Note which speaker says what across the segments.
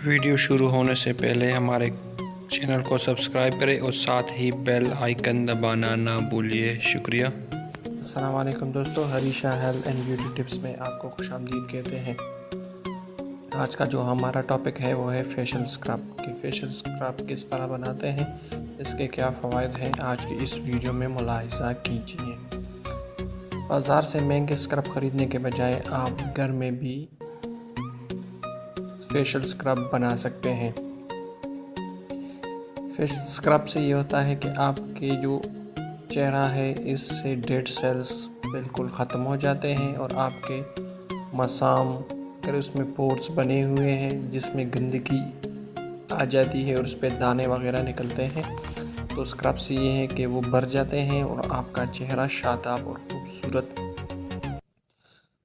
Speaker 1: Video शुरू होने से पहले हमारे चैनल को सब्सक्राइब करें और साथ ही बेल आइकन दबाना ना भूलिए। शुक्रिया।
Speaker 2: अस्सलाम वालेकुम दोस्तों, Harisha health and beauty tips में आपको खुशामदीद कहते हैं। आज का जो हमारा टॉपिक है वो है फेशियल स्क्रब कि फेशियल स्क्रब किस तरह बनाते हैं, इसके क्या फ़वाइद हैं, आज की इस वीडियो में मुलाहिज़ा कीजिए। बाज़ार से महंगे स्क्रब ख़रीदने के बजाय आप घर में भी फेशियल स्क्रब बना सकते हैं। फेशियल स्क्रब से ये होता है कि आपके जो चेहरा है इससे डेड सेल्स बिल्कुल ख़त्म हो जाते हैं और आपके मसाम अगर उसमें पोर्स बने हुए हैं जिसमें गंदगी आ जाती है और उस पर दाने वगैरह निकलते हैं, तो स्क्रब से ये है कि वो भर जाते हैं और आपका चेहरा शादाब और खूबसूरत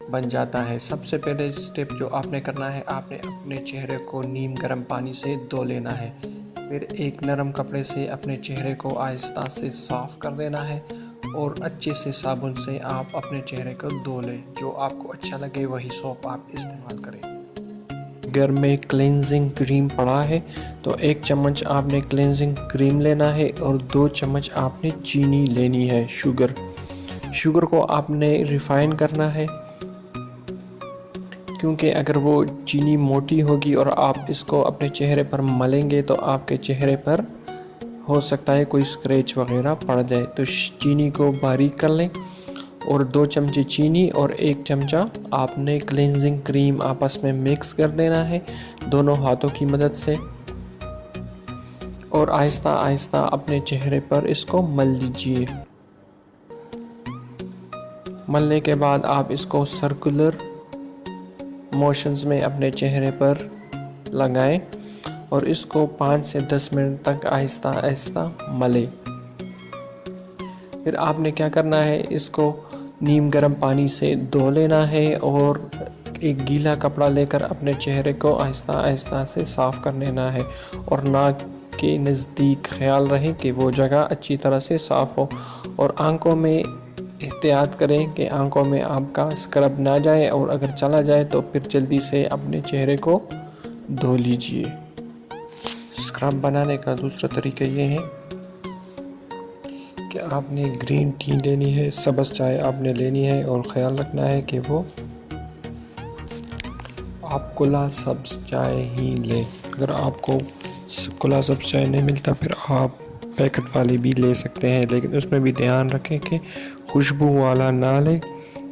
Speaker 2: बन जाता है। सबसे पहले स्टेप जो आपने करना है, आपने अपने चेहरे को नीम गर्म पानी से धो लेना है। फिर एक नरम कपड़े से अपने चेहरे को आहिस्ता से साफ़ कर देना है और अच्छे से साबुन से आप अपने चेहरे को धो लें। जो आपको अच्छा लगे वही सोप आप इस्तेमाल करें। घर में क्लेंजिंग क्रीम पड़ा है तो 1 चम्मच आपने क्लेंजिंग क्रीम लेना है और 2 चम्मच आपने चीनी लेनी है। शुगर को आपने रिफ़ाइन करना है, क्योंकि अगर वो चीनी मोटी होगी और आप इसको अपने चेहरे पर मलेंगे तो आपके चेहरे पर हो सकता है कोई स्क्रैच वगैरह पड़ जाए। तो चीनी को बारीक कर लें और 2 चमचे चीनी और 1 चमचा आपने क्लेंजिंग क्रीम आपस में मिक्स कर देना है दोनों हाथों की मदद से और आहिस्ता आहिस्ता अपने चेहरे पर इसको मल लीजिए। मलने के बाद आप इसको सर्कुलर मोशंस में अपने चेहरे पर लगाएं और इसको 5 से 10 मिनट तक आहिस्ता आहिस्ता मलें। फिर आपने क्या करना है, इसको नीम गर्म पानी से धो लेना है और एक गीला कपड़ा लेकर अपने चेहरे को आहिस्ता आहिस्ता से साफ़ कर लेना है और नाक के नज़दीक ख्याल रहे कि वो जगह अच्छी तरह से साफ़ हो और आंखों में एहतियात करें कि आंखों में आपका स्क्रब ना जाए और अगर चला जाए तो फिर जल्दी से अपने चेहरे को धो लीजिए। स्क्रब बनाने का दूसरा तरीका ये है कि आपने ग्रीन टी लेनी है, सब्ज़ चाय आपने लेनी है और ख़याल रखना है कि वो आप कुला सब्ज़ चाय ही लें। अगर आपको कुला सब्ज़ चाय नहीं मिलता फिर आप पैकेट वाली भी ले सकते हैं, लेकिन उसमें भी ध्यान रखें कि खुशबू वाला ना लें,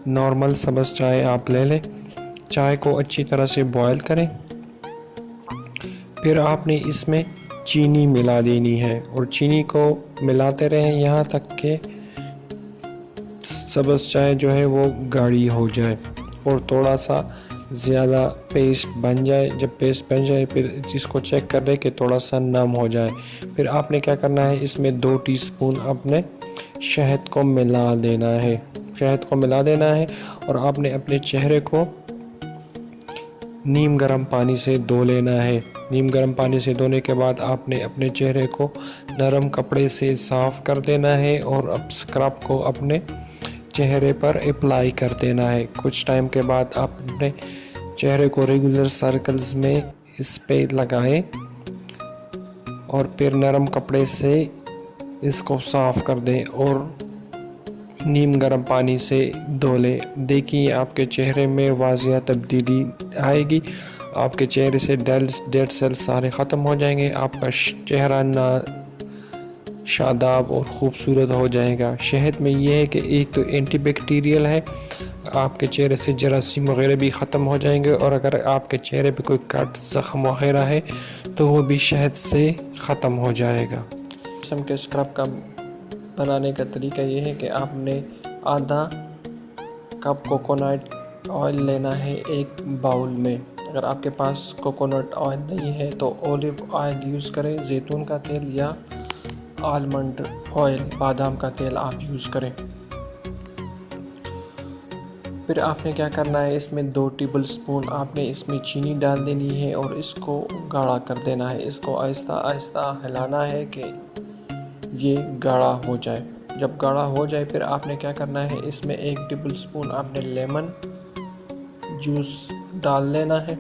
Speaker 2: नॉर्मल सब्ज़ चाय आप ले लें। चाय को अच्छी तरह से बॉयल करें, फिर आपने इसमें चीनी मिला देनी है और चीनी को मिलाते रहें यहाँ तक कि सब्ज़ चाय जो है वो गाढ़ी हो जाए और थोड़ा सा ज़्यादा पेस्ट बन जाए। जब पेस्ट बन जाए फिर इसको चेक कर लें कि थोड़ा सा नम हो जाए। फिर आपने क्या करना है, इसमें 2 टीस्पून अपने शहद को मिला देना है। शहद को मिला देना है और आपने अपने चेहरे को नीम गर्म पानी से धो लेना है। नीम गर्म पानी से धोने के बाद आपने अपने चेहरे को नरम कपड़े से साफ़ कर देना है और अब स्क्रब को अपने चेहरे पर अप्लाई कर देना है। कुछ टाइम के बाद आप अपने चेहरे को रेगुलर सर्कल्स में इस पे लगाएं और फिर नरम कपड़े से इसको साफ़ कर दें और नीम गर्म पानी से धो लें। देखिए आपके चेहरे में वाज़िया तब्दीली आएगी, आपके चेहरे से डेड सेल्स सारे ख़त्म हो जाएंगे, आपका चेहरा ना शादाब और ख़ूबसूरत हो जाएगा। शहद में ये है कि एक तो एंटीबैक्टीरियल है, आपके चेहरे से जरासीम वगैरह भी ख़त्म हो जाएंगे और अगर आपके चेहरे पे कोई कट ज़ख्म वगैरह है तो वो भी शहद से ख़त्म हो जाएगा। किस्म के स्क्रब का बनाने का तरीका ये है कि आपने आधा कप कोकोनट ऑयल लेना है एक बाउल में। अगर आपके पास कोकोनट ऑयल नहीं है तो ऑलिव ऑयल यूज़ करें, जैतून का तेल या आलमंड ऑयल बादाम का तेल आप यूज़ करें। फिर आपने क्या करना है, इसमें 2 टेबल स्पून आपने इसमें चीनी डाल देनी है और इसको गाढ़ा कर देना है। इसको आहिस्ता आहिस्ता हिलाना है कि ये गाढ़ा हो जाए। जब गाढ़ा हो जाए फिर आपने क्या करना है, इसमें 1 टेबल स्पून आपने लेमन जूस डाल लेना है।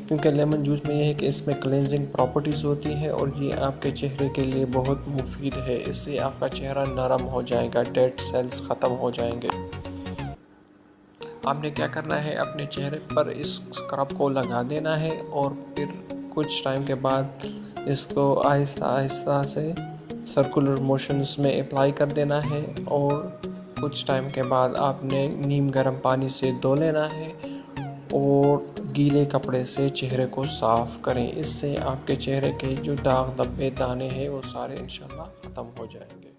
Speaker 2: क्योंकि लेमन जूस में यह है कि इसमें क्लेंजिंग प्रॉपर्टीज़ होती है और ये आपके चेहरे के लिए बहुत मुफीद है। इससे आपका चेहरा नरम हो जाएगा, डेड सेल्स ख़त्म हो जाएंगे। आपने क्या करना है, अपने चेहरे पर इस स्क्रब को लगा देना है और फिर कुछ टाइम के बाद इसको आहिस्ता आहिस्ता से सर्कुलर मोशंस में अप्लाई कर देना है और कुछ टाइम के बाद आपने नीम गर्म पानी से धो लेना है और गीले कपड़े से चेहरे को साफ़ करें। इससे आपके चेहरे के जो दाग धब्बे दाने हैं वो सारे इंशाल्लाह ख़त्म हो जाएंगे।